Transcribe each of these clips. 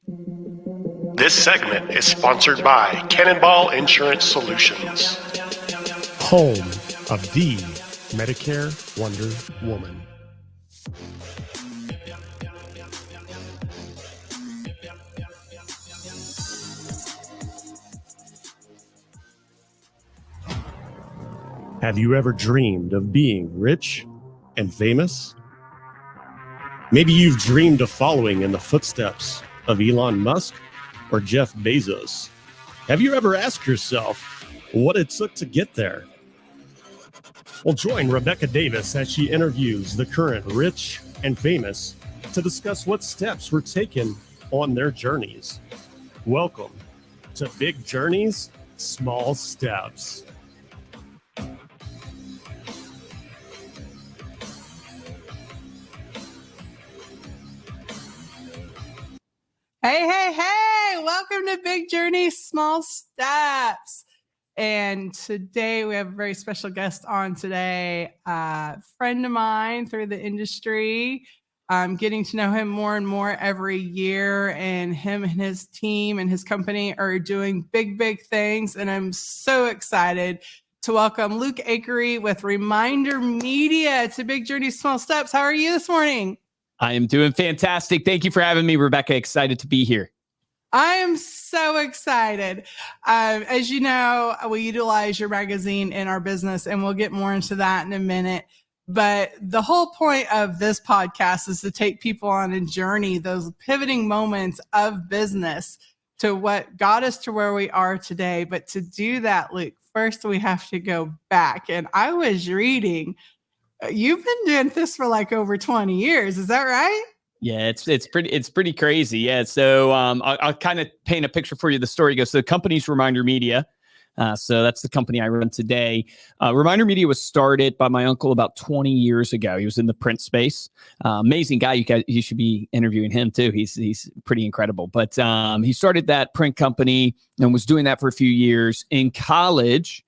This segment is sponsored by Cannonball Insurance Solutions, home of the Medicare Wonder Woman. Have you ever dreamed of being rich and famous? Maybe you've dreamed of following in the footsteps of Elon Musk or Jeff Bezos. Have you ever asked yourself what it took to get there? Well, join Rebecca Davis as she interviews the current rich and famous to discuss what steps were taken on their journeys. Welcome to Big Journeys, Small Steps. Hey, welcome to Big Journey, Small Steps. And today we have a very special guest on today, a friend of mine through the industry. I'm getting to know him more and more every year, and him and his team and his company are doing big things. And I'm so excited to welcome Luke Acree with Reminder Media to Big Journey, Small Steps. How are you this morning? I am doing fantastic. Thank you for having me, Rebecca. Excited to be here. I am so excited. As you know, we utilize your magazine in our business, and we'll get more into that in a minute. But the whole point of this podcast is to take people on a journey, those pivoting moments of business to what got us to where we are today. But to do that, Luke, first we have to go back. And I was reading, you've been doing this for like over 20 years. Is that right? Yeah, it's pretty crazy. Yeah. So I'll kind of paint a picture for you. The story goes, so the company's Reminder Media. So that's the company I run today. Reminder Media was started by my uncle about 20 years ago. He was in the print space. Amazing guy. You should be interviewing him too. He's pretty incredible. But he started that print company and was doing that for a few years. In college,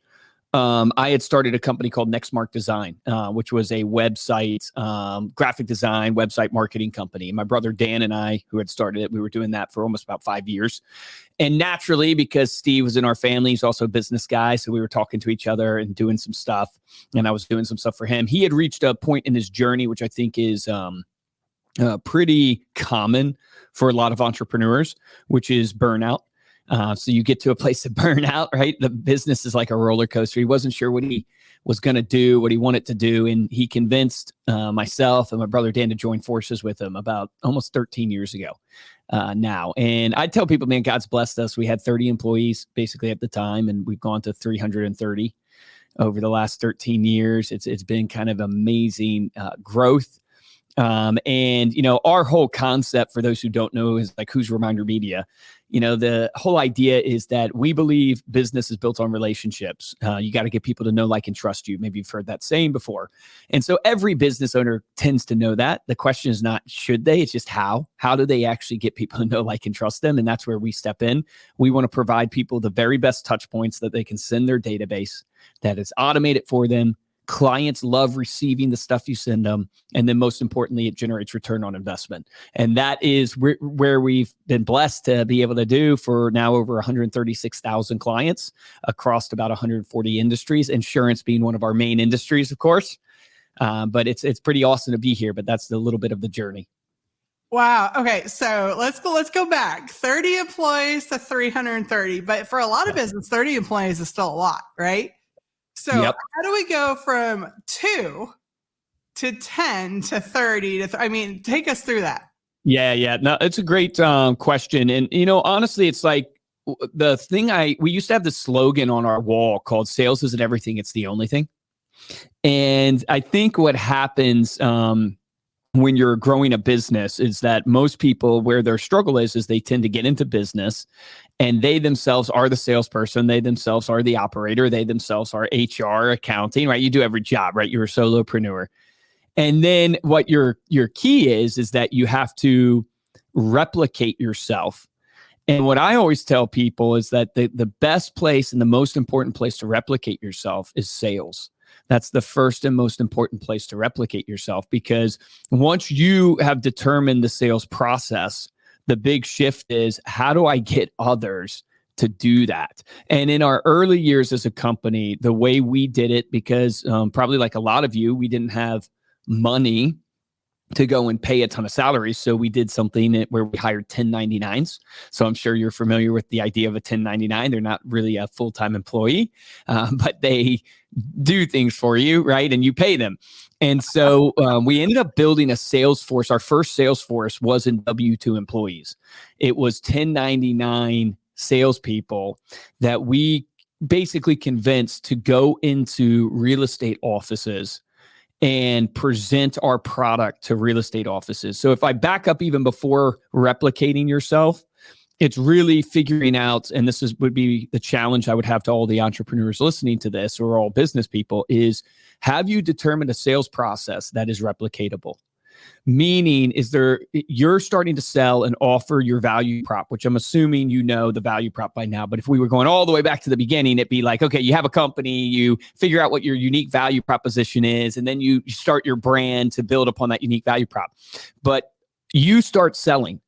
I had started a company called Nextmark Design, which was a website, graphic design, website marketing company. My brother Dan and I, who had started it, we were doing that for almost about 5 years. And naturally, because Steve was in our family, he's also a business guy. So we were talking to each other and doing some stuff. And I was doing some stuff for him. He had reached a point in his journey, which I think is pretty common for a lot of entrepreneurs, which is burnout. So you get to a place of burnout, right? The business is like a roller coaster. He wasn't sure what he was going to do, what he wanted to do. And he convinced myself and my brother Dan to join forces with him about almost 13 years ago now. And I tell people, man, God's blessed us. We had 30 employees basically at the time, and we've gone to 330 over the last 13 years. It's been kind of amazing growth. And, you know, our whole concept, for those who don't know, is like, who's Reminder Media? You know, the whole idea is that we believe business is built on relationships. You got to get people to know, like, and trust you. Maybe you've heard that saying before. And so every business owner tends to know that. The question is not should they, it's just how. How do they actually get people to know, like, and trust them? And that's where we step in. We want to provide people the very best touch points that they can send their database, that is automated for them. Clients love receiving the stuff you send them. And then most importantly, it generates return on investment. And that is where we've been blessed to be able to do for now over 136,000 clients across about 140 industries, insurance being one of our main industries, of course. But it's pretty awesome to be here, but that's a little bit of the journey. Wow. Okay. So let's go back 30 employees to 330. But for a lot of business, 30 employees is still a lot, right? So How do we go from 2 to 10 to 30 to, take us through that. Yeah. No, it's a great question. And, you know, honestly, it's like the thing we used to have this slogan on our wall called sales isn't everything, it's the only thing. And I think what happens when you're growing a business is that most people, where their struggle is they tend to get into business and they themselves are the salesperson. They themselves are the operator. They themselves are HR, accounting, right? You do every job, right? You're a solopreneur. And then what your key is that you have to replicate yourself. And what I always tell people is that the best place and the most important place to replicate yourself is sales. That's the first and most important place to replicate yourself, because once you have determined the sales process, the big shift is, how do I get others to do that? And in our early years as a company, the way we did it, because probably like a lot of you, we didn't have money to go and pay a ton of salaries. So we did something where we hired 1099s. So I'm sure you're familiar with the idea of a 1099. They're not really a full-time employee, but they do things for you, right? And you pay them. And so we ended up building a sales force. Our first sales force wasn't W-2 employees. It was 1099 salespeople that we basically convinced to go into real estate offices and present our product to real estate offices. So if I back up even before replicating yourself, it's really figuring out, and would be the challenge I would have to all the entrepreneurs listening to this, or all business people, is have you determined a sales process that is replicatable? Meaning, you're starting to sell and offer your value prop, which I'm assuming you know the value prop by now. But if we were going all the way back to the beginning, it'd be like, okay, you have a company, you figure out what your unique value proposition is, and then you start your brand to build upon that unique value prop. But you start selling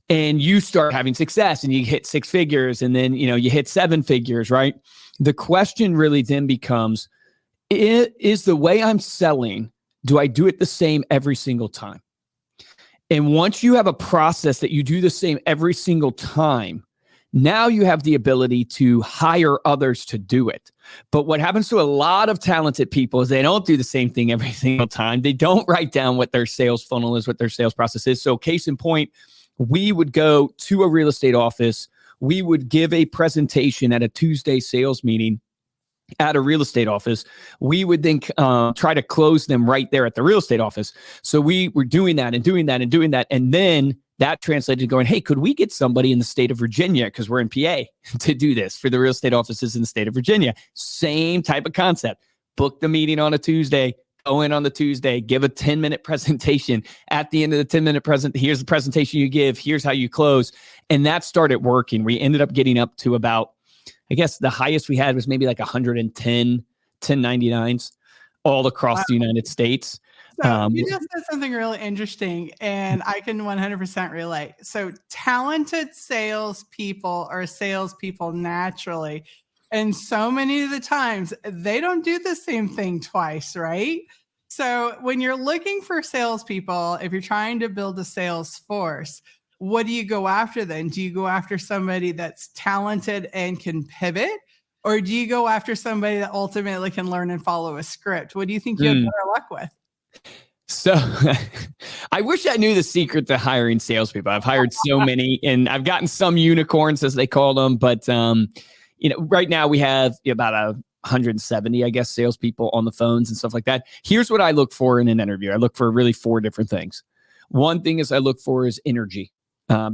and you start having success and you hit 6 figures, and then, you hit 7 figures, right? The question really then becomes, is the way I'm selling, do I do it the same every single time? And once you have a process that you do the same every single time, now you have the ability to hire others to do it. But what happens to a lot of talented people is they don't do the same thing every single time. They don't write down what their sales funnel is, what their sales process is. So case in point, we would go to a real estate office. We would give a presentation at a Tuesday sales meeting at a real estate office. We would then try to close them right there at the real estate office. So we were doing that and doing that and doing that. And then that translated to going, hey, could we get somebody in the state of Virginia, because we're in PA, to do this for the real estate offices in the state of Virginia? Same type of concept. Book the meeting on a Tuesday, go in on the Tuesday, give a 10-minute presentation. At the end of the 10-minute here's the presentation you give, here's how you close. And that started working. We ended up getting up to about, I guess the highest we had was maybe like 110 1099s all across the United States. So you just said something really interesting, and I can 100% relate. So talented salespeople are salespeople naturally. And so many of the times they don't do the same thing twice, right? So when you're looking for salespeople, if you're trying to build a sales force, what do you go after then? Do you go after somebody that's talented and can pivot? Or do you go after somebody that ultimately can learn and follow a script? What do you think you have better luck with? So I wish I knew the secret to hiring salespeople. I've hired so many, and I've gotten some unicorns, as they call them. But, right now we have about 170, I guess, salespeople on the phones and stuff like that. Here's what I look for in an interview. I look for really 4 different things. One thing I look for is energy.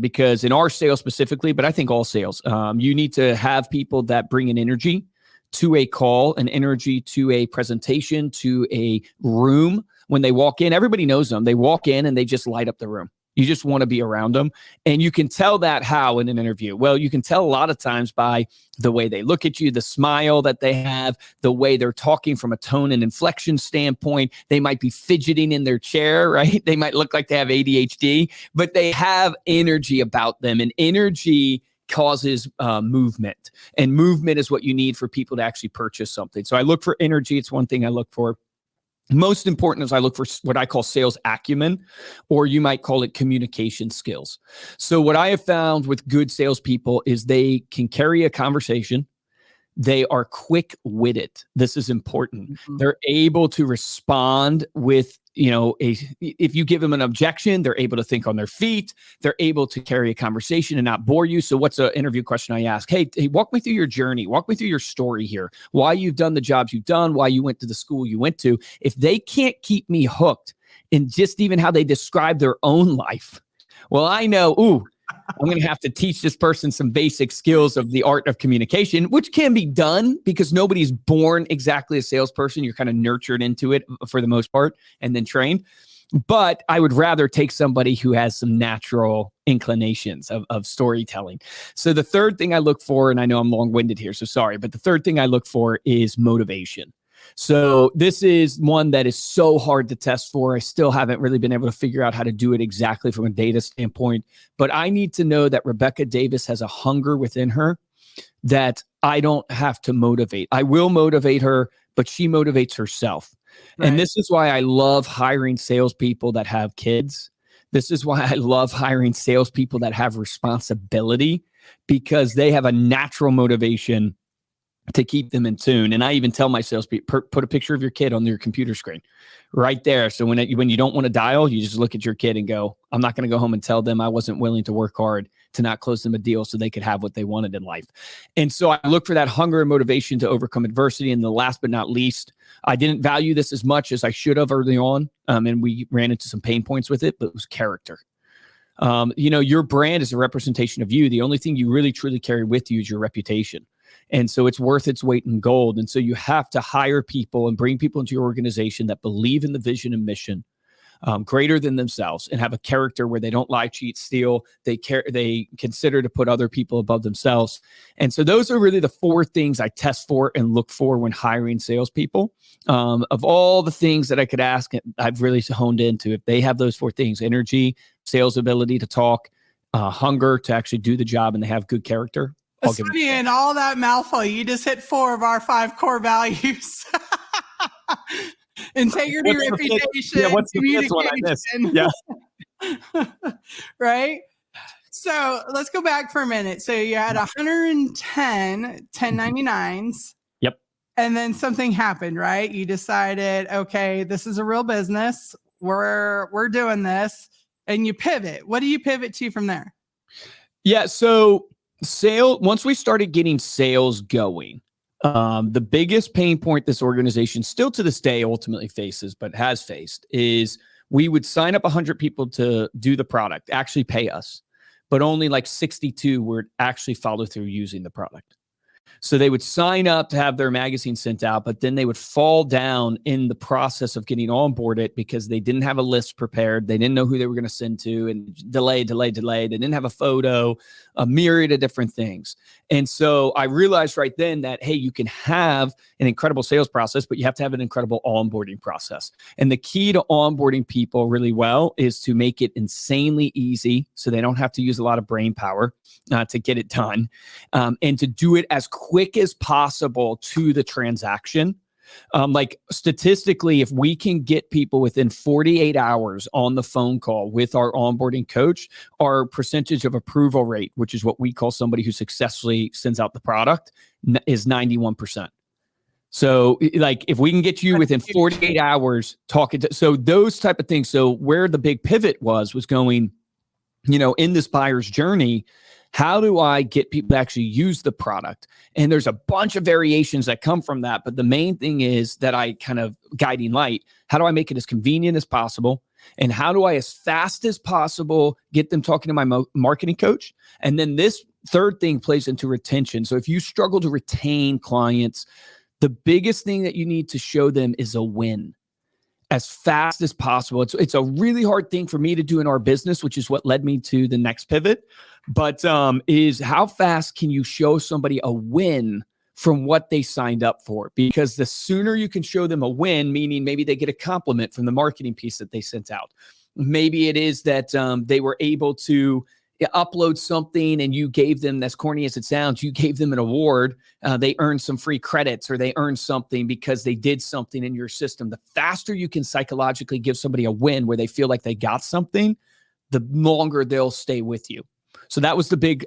Because in our sales specifically, but I think all sales, you need to have people that bring an energy to a call, an energy to a presentation, to a room. When they walk in, everybody knows them. They walk in and they just light up the room. You just want to be around them. And you can tell that how in an interview? Well, you can tell a lot of times by the way they look at you, the smile that they have, the way they're talking from a tone and inflection standpoint. They might be fidgeting in their chair, right? They might look like they have ADHD, but they have energy about them. And energy causes movement. And movement is what you need for people to actually purchase something. So I look for energy. It's one thing I look for. Most important is I look for what I call sales acumen, or you might call it communication skills. So what I have found with good salespeople is they can carry a conversation. They are quick-witted. This is important. Mm-hmm. They're able to respond with, if you give them an objection, they're able to think on their feet. They're able to carry a conversation and not bore you. So what's an interview question I ask? Hey, walk me through your journey. Walk me through your story here. Why you've done the jobs you've done, why you went to the school you went to. If they can't keep me hooked in just even how they describe their own life, well, I know, I'm going to have to teach this person some basic skills of the art of communication, which can be done because nobody's born exactly a salesperson. You're kind of nurtured into it for the most part and then trained. But I would rather take somebody who has some natural inclinations of storytelling. So the third thing I look for, and I know I'm long-winded here, so sorry, but the third thing I look for is motivation. So this is one that is so hard to test for. I still haven't really been able to figure out how to do it exactly from a data standpoint, but I need to know that Rebecca Davis has a hunger within her that I don't have to motivate. I will motivate her, but she motivates herself. Right. And this is why I love hiring salespeople that have kids. This is why I love hiring salespeople that have responsibility, because they have a natural motivation to keep them in tune. And I even tell my salespeople, put a picture of your kid on your computer screen right there. So when you don't want to dial, you just look at your kid and go, I'm not going to go home and tell them I wasn't willing to work hard to not close them a deal so they could have what they wanted in life. And so I look for that hunger and motivation to overcome adversity. And the last but not least, I didn't value this as much as I should have early on. And we ran into some pain points with it, but it was character. Your brand is a representation of you. The only thing you really truly carry with you is your reputation. And so it's worth its weight in gold. And so you have to hire people and bring people into your organization that believe in the vision and mission greater than themselves, and have a character where they don't lie, cheat, steal. They consider to put other people above themselves. And so those are really the 4 things I test for and look for when hiring salespeople. Of all the things that I could ask, I've really honed into, if they have those 4 things: energy, sales ability to talk, hunger to actually do the job, and they have good character. In all that mouthful, you just hit 4 of our 5 core values. Integrity, reputation, what's the fifth one I missed? Yeah. Right? So let's go back for a minute. So you had 110 1099s. Yep. And then something happened, right? You decided, okay, this is a real business. We're doing this. And you pivot. What do you pivot to from there? Yeah. So once we started getting sales going, the biggest pain point this organization still to this day ultimately faces, but has faced, is we would sign up 100 people to do the product, actually pay us, but only like 62 would actually follow through using the product. So they would sign up to have their magazine sent out, but then they would fall down in the process of getting onboarded because they didn't have a list prepared. They didn't know who they were going to send to, and delay. They didn't have a photo, a myriad of different things. And so I realized right then that, hey, you can have an incredible sales process, but you have to have an incredible onboarding process. And the key to onboarding people really well is to make it insanely easy so they don't have to use a lot of brain power to get it done, and to do it as quick as possible to the transaction. Like statistically, if we can get people within 48 hours on the phone call with our onboarding coach, our percentage of approval rate, which is what we call somebody who successfully sends out the product, is 91%. So like if we can get you within 48 hours talking to, so those type of things. So where the big pivot was going, in this buyer's journey, how do I get people to actually use the product? And there's a bunch of variations that come from that. But the main thing is that I kind of guiding light. How do I make it as convenient as possible? And how do I, as fast as possible, get them talking to my marketing coach? And then this third thing plays into retention. So if you struggle to retain clients, the biggest thing that you need to show them is a win as fast as possible. It's a really hard thing for me to do in our business, which is what led me to the next pivot. But is how fast can you show somebody a win from what they signed up for? Because the sooner you can show them a win, meaning maybe they get a compliment from the marketing piece that they sent out. Maybe it is that they were able to upload something and you gave them, as corny as it sounds, you gave them an award. They earned some free credits, or they earned something because they did something in your system. The faster you can psychologically give somebody a win where they feel like they got something, the longer they'll stay with you. So that was the big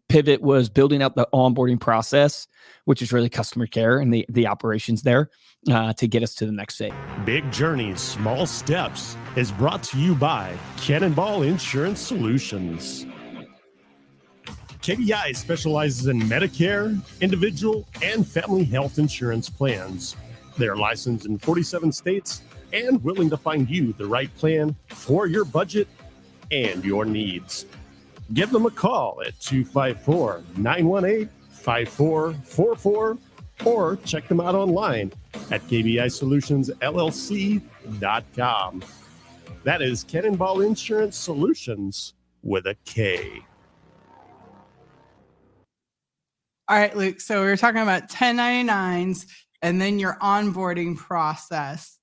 pivot, was building out the onboarding process, which is really customer care and the operations there to get us to the next phase. Big Journeys, Small Steps is brought to you by Cannonball Insurance Solutions. KBI specializes in Medicare, individual, and family health insurance plans. They're licensed in 47 states and willing to find you the right plan for your budget and your needs. Give them a call at 254-918-5444 or check them out online at kbisolutionsllc.com. That is Cannonball Insurance Solutions with a K. All right, Luke. So we were talking about 1099s. and then your onboarding process.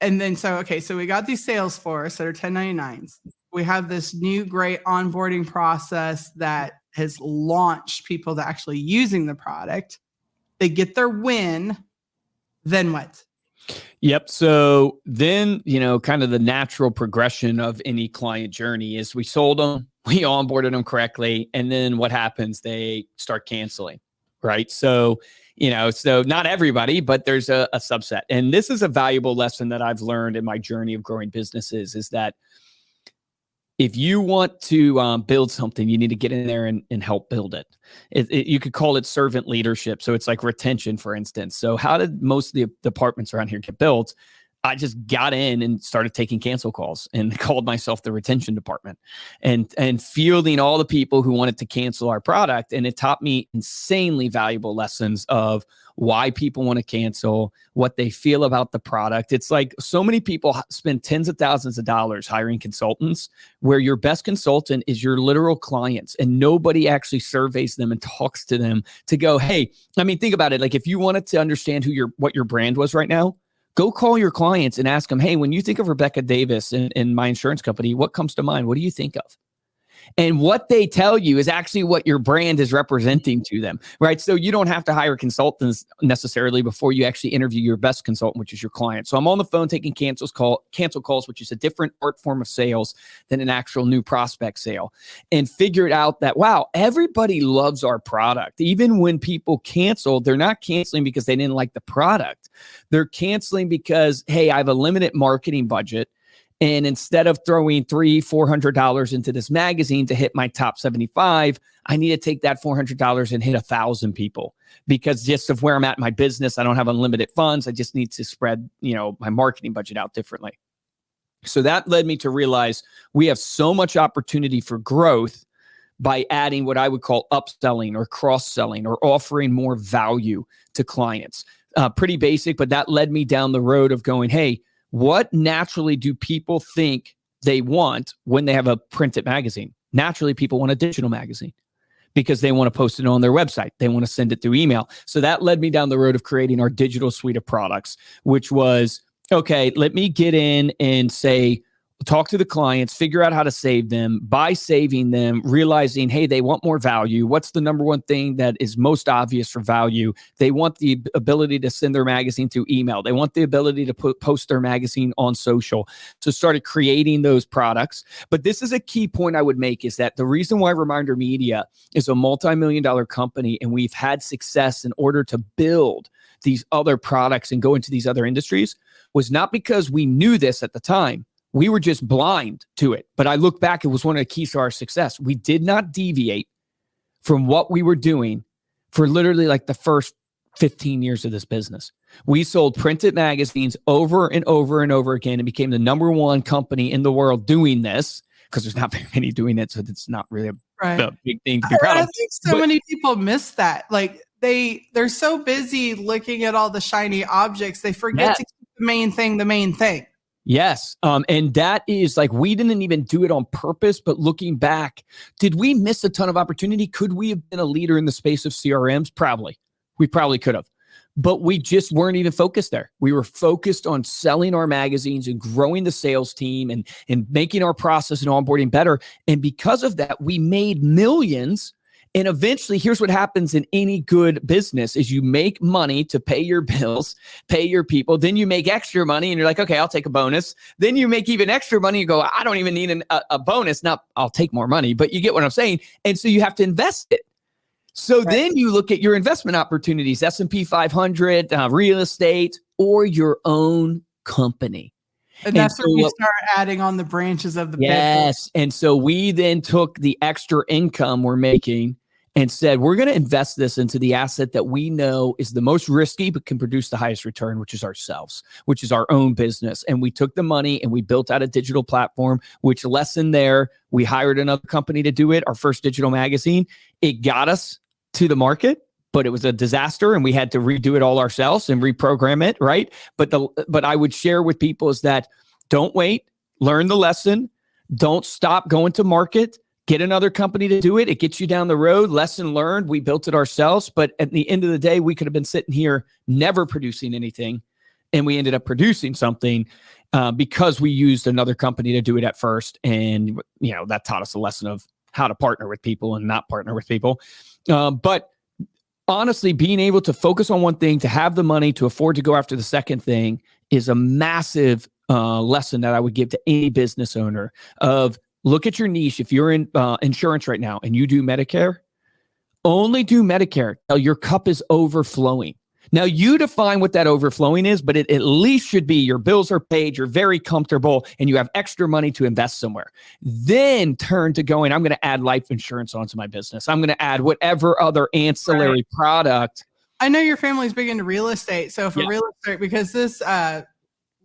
And then, so we got these Salesforce that are 1099s. We have this new great onboarding process that has launched people to actually using the product. They get their win. Then what? Yep. So then, kind of the natural progression of any client journey is we sold them, we onboarded them correctly. And then what happens? They start canceling, right? So, so not everybody, but there's a subset. And this is a valuable lesson that I've learned in my journey of growing businesses is that if you want to build something, you need to get in there and help build it. You could call it servant leadership. So it's like retention, for instance. So how did most of the departments around here get built? I just got in and started taking cancel calls and called myself the retention department and fielding all the people who wanted to cancel our product. And it taught me insanely valuable lessons of why people want to cancel, what they feel about the product. It's like so many people spend tens of thousands of dollars hiring consultants where your best consultant is your literal clients and nobody actually surveys them and talks to them to go, hey, think about it. Like if you wanted to understand what your brand was right now, go call your clients and ask them, hey, when you think of Rebecca Davis in my insurance company, what comes to mind? What do you think of? And what they tell you is actually what your brand is representing to them, right? So you don't have to hire consultants necessarily before you actually interview your best consultant, which is your client. So I'm on the phone taking cancel calls, which is a different art form of sales than an actual new prospect sale, and figured out that, wow, everybody loves our product. Even when people cancel, they're not canceling because they didn't like the product. They're canceling because, hey, I have a limited marketing budget. And instead of throwing $300-$400 into this magazine to hit my top 75, I need to take that $400 and hit 1,000 people because just of where I'm at in my business, I don't have unlimited funds. I just need to spread, my marketing budget out differently. So that led me to realize we have so much opportunity for growth by adding what I would call upselling or cross-selling or offering more value to clients. Pretty basic, but that led me down the road of going, hey, what naturally do people think they want when they have a printed magazine? Naturally, people want a digital magazine because they want to post it on their website. They want to send it through email. So that led me down the road of creating our digital suite of products, which was, okay, let me get in and say, talk to the clients, figure out how to save them. By saving them, realizing, hey, they want more value. What's the number one thing that is most obvious for value? They want the ability to send their magazine through email. They want the ability to post their magazine on social. So started creating those products. But this is a key point I would make is that the reason why Reminder Media is a multi-million-dollar company and we've had success in order to build these other products and go into these other industries was not because we knew this at the time. We were just blind to it. But I look back, it was one of the keys to our success. We did not deviate from what we were doing for literally like the first 15 years of this business. We sold printed magazines over and over and over again and became the number one company in the world doing this because there's not very many doing it. So it's not really a big thing to be proud of. I think many people miss that. Like they're so busy looking at all the shiny objects, they forget to keep the main thing. Yes. And that is like, we didn't even do it on purpose, but looking back, did we miss a ton of opportunity? Could we have been a leader in the space of CRMs? Probably. We probably could have, but we just weren't even focused there. We were focused on selling our magazines and growing the sales team and making our process and onboarding better. And because of that, we made millions. And eventually, here's what happens in any good business is you make money to pay your bills, pay your people. Then you make extra money and you're like, okay, I'll take a bonus. Then you make even extra money. You go, I don't even need a bonus. Not I'll take more money, but you get what I'm saying. And so you have to invest it. So then you look at your investment opportunities, S&P 500, real estate, or your own company. And that's where you start adding on the branches of the business. Yes. And so we then took the extra income we're making and said, we're going to invest this into the asset that we know is the most risky, but can produce the highest return, which is ourselves, which is our own business. And we took the money and we built out a digital platform, which lesson there, we hired another company to do it, our first digital magazine. It got us to the market, but it was a disaster and we had to redo it all ourselves and reprogram it, right? But I would share with people is that don't wait, learn the lesson, don't stop going to market, Get another company to do it. It gets you down the road. Lesson learned. We built it ourselves. But at the end of the day, we could have been sitting here never producing anything. And we ended up producing something because we used another company to do it at first. And, that taught us a lesson of how to partner with people and not partner with people. But honestly, being able to focus on one thing, to have the money to afford to go after the second thing is a massive lesson that I would give to any business owner of look at your niche. If you're in insurance right now and you do Medicare, only do Medicare till your cup is overflowing. Now, you define what that overflowing is, but it at least should be your bills are paid, you're very comfortable, and you have extra money to invest somewhere. Then turn to going, I'm going to add life insurance onto my business. I'm going to add whatever other ancillary product. I know your family's big into real estate. So for real estate, because this,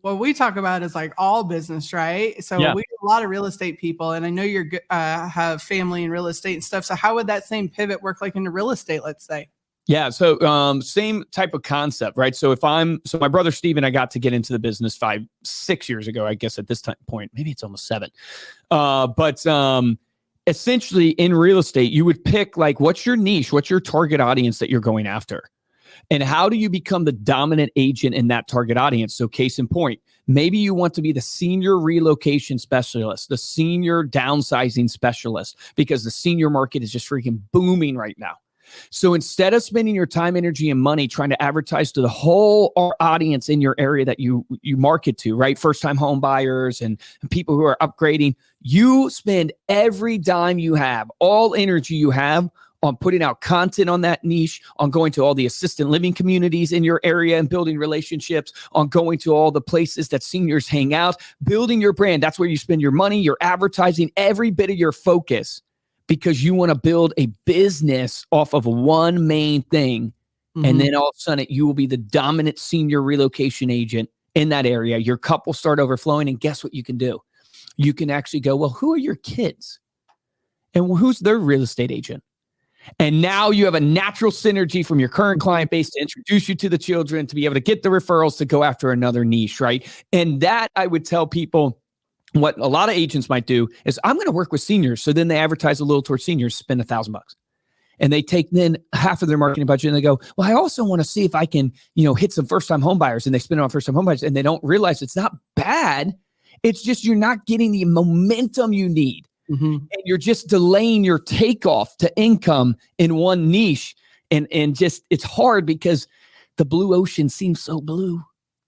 what we talk about is like all business, right? So we do a lot of real estate people, and I know you're have family in real estate and stuff. So how would that same pivot work like into real estate, let's say? Yeah. So same type of concept, right? So my brother Steven, I got to get into the business 5-6 years ago, I guess at this point, maybe it's almost 7. But essentially in real estate, you would pick like, what's your niche? What's your target audience that you're going after? And how do you become the dominant agent in that target audience? So case in point, maybe you want to be the senior relocation specialist, the senior downsizing specialist, because the senior market is just freaking booming right now. So instead of spending your time, energy, and money trying to advertise to the whole audience in your area that you market to, right? First-time home buyers and people who are upgrading, you spend every dime you have, all energy you have on putting out content on that niche, on going to all the assisted living communities in your area and building relationships, on going to all the places that seniors hang out, building your brand. That's where you spend your money, your advertising, every bit of your focus, because you want to build a business off of one main thing. Mm-hmm. And then all of a sudden you will be the dominant senior relocation agent in that area. Your cup will start overflowing. And guess what you can do? You can actually go, well, who are your kids? And who's their real estate agent? And now you have a natural synergy from your current client base to introduce you to the children, to be able to get the referrals to go after another niche, right? And that I would tell people, what a lot of agents might do is, I'm going to work with seniors. So then they advertise a little towards seniors, spend $1,000. And they take then half of their marketing budget and they go, well, I also want to see if I can, hit some first-time home buyers, and they spend it on first-time home buyers, and they don't realize it's not bad. It's just, you're not getting the momentum you need. Mm-hmm. And you're just delaying your takeoff to income in one niche. And just, it's hard because the blue ocean seems so blue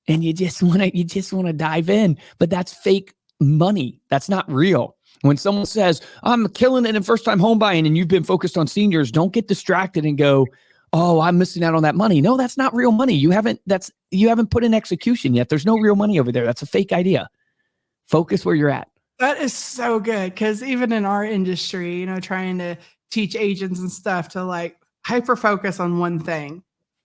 and you just want to dive in, but that's fake money. That's not real. When someone says, I'm killing it in first-time home buying, and you've been focused on seniors, don't get distracted and go, oh, I'm missing out on that money. No, that's not real money. You haven't put in execution yet. There's no real money over there. That's a fake idea. Focus where you're at. That is so good. Because even in our industry, trying to teach agents and stuff to like hyper focus on one thing.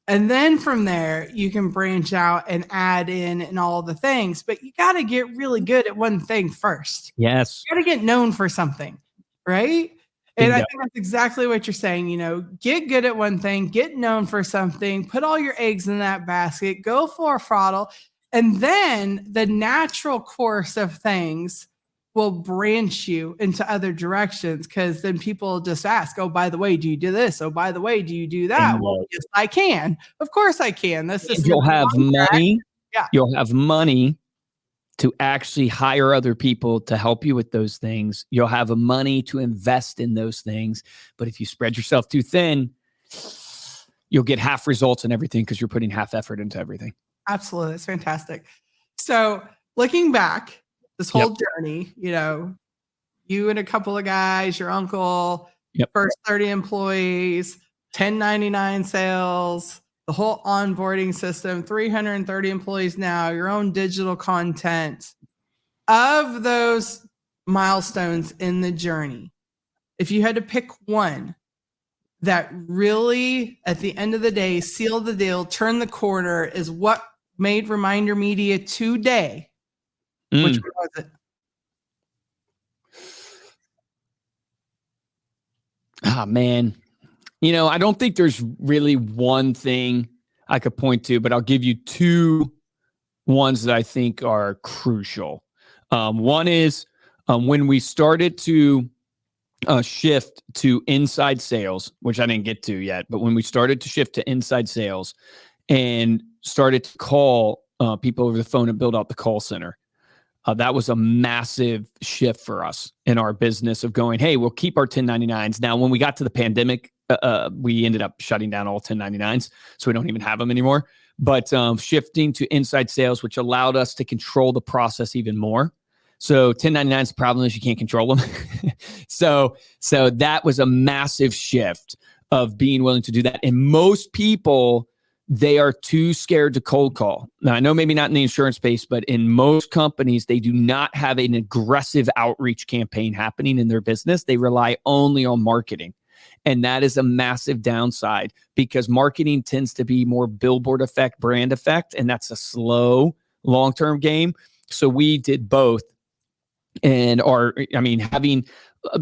And then from there, you can branch out and add in and all the things. But you got to get really good at one thing first. Yes. You got to get known for something, right? And I think that's exactly what you're saying. Get good at one thing, get known for something, put all your eggs in that basket, go full throttle. And then the natural course of things will branch you into other directions, because then people just ask, oh, by the way, do you do this? Oh, by the way, do you do that? Well, yes, I can. Of course I can. You'll have money. Yeah. You'll have money to actually hire other people to help you with those things. You'll have money to invest in those things. But if you spread yourself too thin, you'll get half results in everything because you're putting half effort into everything. Absolutely. It's fantastic. So looking back, this whole journey, you and a couple of guys, your uncle, first 30 employees, 1099 sales, the whole onboarding system, 330 employees now, your own digital content. Of those milestones in the journey, if you had to pick one that really, at the end of the day, sealed the deal, turned the corner, is what made Reminder Media today, which one was it? Ah, man. I don't think there's really one thing I could point to, but I'll give you two ones that I think are crucial. One is when we started to shift to inside sales, which I didn't get to yet, but when we started to shift to inside sales and started to call people over the phone and build out the call center, that was a massive shift for us in our business of going, hey, we'll keep our 1099s. Now, when we got to the pandemic, we ended up shutting down all 1099s, so we don't even have them anymore. But shifting to inside sales, which allowed us to control the process even more. So 1099s, the problem is you can't control them. So that was a massive shift of being willing to do that. And most people, they are too scared to cold call. Now, I know maybe not in the insurance space, but in most companies, they do not have an aggressive outreach campaign happening in their business. They rely only on marketing. And that is a massive downside because marketing tends to be more billboard effect, brand effect, and that's a slow, long-term game. So we did both. And having,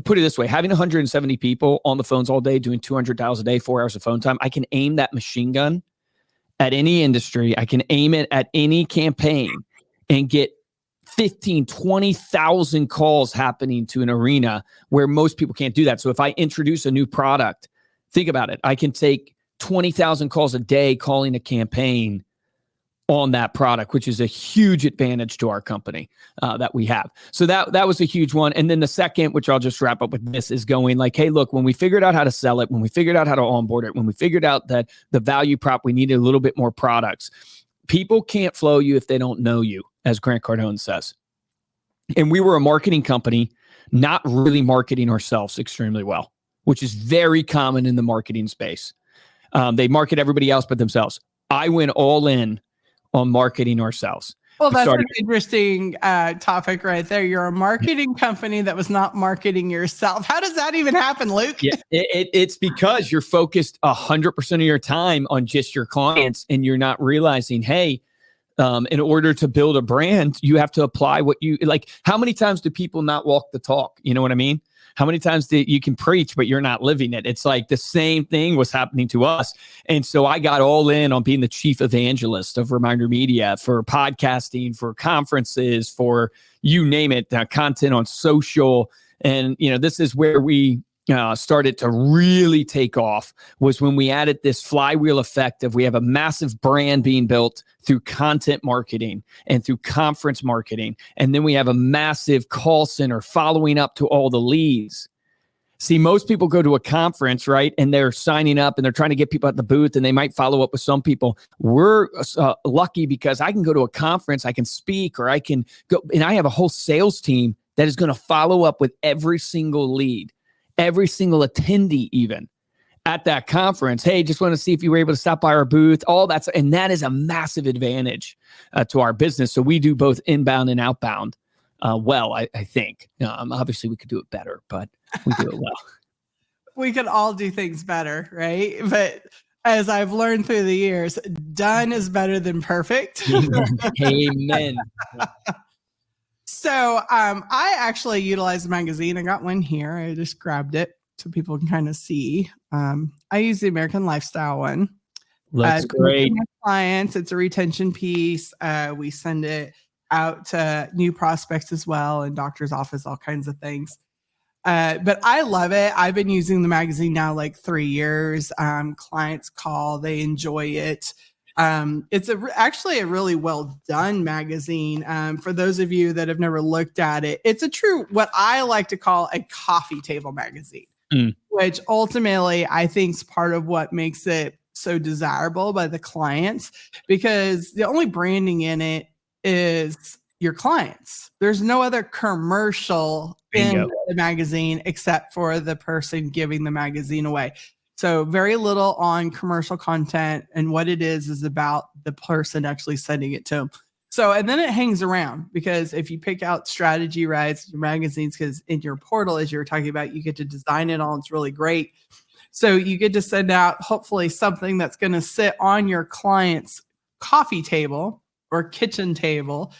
put it this way, having 170 people on the phones all day doing 200 dials a day, 4 hours of phone time, I can aim that machine gun at any industry. I can aim it at any campaign and get 15, 20,000 calls happening to an arena where most people can't do that. So if I introduce a new product, think about it. I can take 20,000 calls a day calling a campaign on that product, which is a huge advantage to our company that we have. So that was a huge one. And then the second, which I'll just wrap up with this, is going like, hey, look, when we figured out how to sell it, when we figured out how to onboard it, when we figured out that the value prop, we needed a little bit more products. People can't flow you if they don't know you, as Grant Cardone says. And we were a marketing company, not really marketing ourselves extremely well, which is very common in the marketing space. They market everybody else but themselves. I went all in on marketing ourselves. Well, that's an interesting topic right there. You're a marketing company that was not marketing yourself. How does that even happen, Luke? Yeah, it's because you're focused 100% of your time on just your clients and you're not realizing, hey, in order to build a brand, you have to apply what you like. How many times do people not walk the talk? You know what I mean? How many times do you can preach, but you're not living it? It's like the same thing was happening to us. And so I got all in on being the chief evangelist of Reminder Media for podcasting, for conferences, for you name it, content on social. And, this is where we started to really take off, was when we added this flywheel effect of we have a massive brand being built through content marketing and through conference marketing. And then we have a massive call center following up to all the leads. See, most people go to a conference, right? And they're signing up and they're trying to get people at the booth and they might follow up with some people. We're lucky because I can go to a conference, I can speak, or I can go, and I have a whole sales team that is going to follow up with every single lead, every single attendee even at that conference. Hey, just want to see if you were able to stop by our booth, all that. And that is a massive advantage to our business. So we do both inbound and outbound well, I think. Obviously, we could do it better, but we do it well. We could all do things better, right? But as I've learned through the years, done is better than perfect. Amen. So I actually utilized the magazine. I got one here. I just grabbed it so people can kind of see. I use the American Lifestyle one. That's great. My clients, it's a retention piece. We send it out to new prospects as well, in doctor's office, all kinds of things. But I love it. I've been using the magazine now like 3 years. Clients call, they enjoy it. It's actually a really well done magazine. For those of you that have never looked at it, it's a true, what I like to call a coffee table magazine, which ultimately I think is part of what makes it so desirable by the clients, because the only branding in it is your clients. There's no other commercial in the magazine except for the person giving the magazine away. So very little on commercial content, and what it is about the person actually sending it to them. So, and then it hangs around, because if you pick out strategy rides, your magazines, because in your portal, as you were talking about, you get to design it all. It's really great. So you get to send out hopefully something that's going to sit on your client's coffee table or kitchen table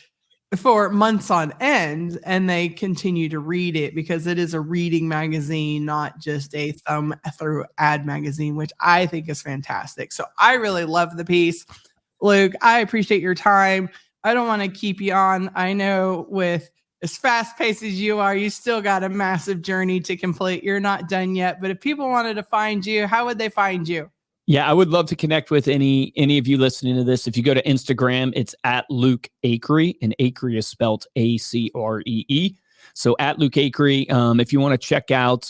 for months on end, and they continue to read it, because it is a reading magazine, not just a thumb through ad magazine, which I think is fantastic. So I really love the piece. Luke, I appreciate your time. I don't want to keep you on. I know with as fast paced as you are, you still got a massive journey to complete. You're not done yet. But if people wanted to find you, how would they find you? Yeah, I would love to connect with any of you listening to this. If you go to Instagram, it's at Luke Acree, and Acree is spelled Acree. So at Luke Acree, if you want to check out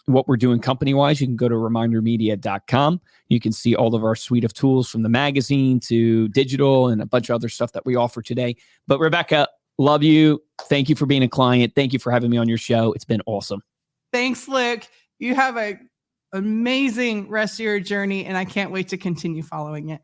what we're doing company-wise, you can go to remindermedia.com. You can see all of our suite of tools from the magazine to digital and a bunch of other stuff that we offer today. But Rebecca, love you. Thank you for being a client. Thank you for having me on your show. It's been awesome. Thanks, Luke. You have an amazing rest of your journey, and I can't wait to continue following it.